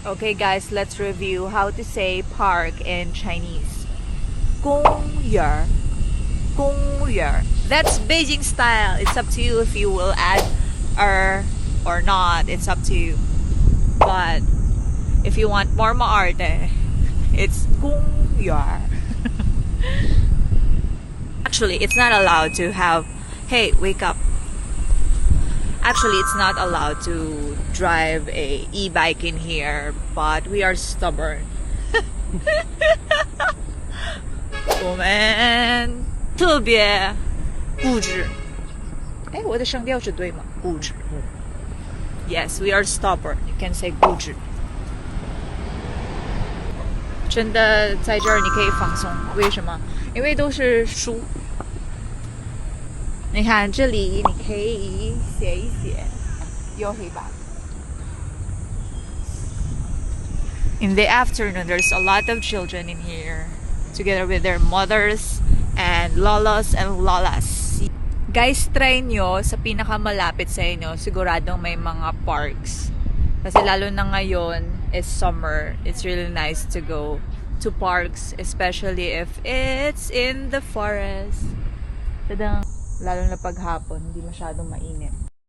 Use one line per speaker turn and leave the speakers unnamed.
Okay guys, let's review how to say park in Chinese. 公园, 公园. That's Beijing style. It's up to you if you will add or not. It's up to you. But if you want more maarte, it's 公园. Actually, it's not allowed to have, hey, wake up. Actually, it's not allowed to drive a e-bike in here, but we are stubborn. 我们特别固执。哎，我的声调是对吗？固执。Yes, we are stubborn. You can say 固执。真的在这儿你可以放松，为什么？因为都是书。你看这里，你可以写一写，有黑板。In the afternoon, there's a lot of children in here, together with their mothers and lolos and lolas. Guys, try nyo sa pinakamalapit sa inyo, siguradong may mga parks. Kasi lalo na ngayon is summer, it's really nice to go to parks, especially if it's in the forest. Tadang! Lalo na paghapon, hindi masyadong mainit.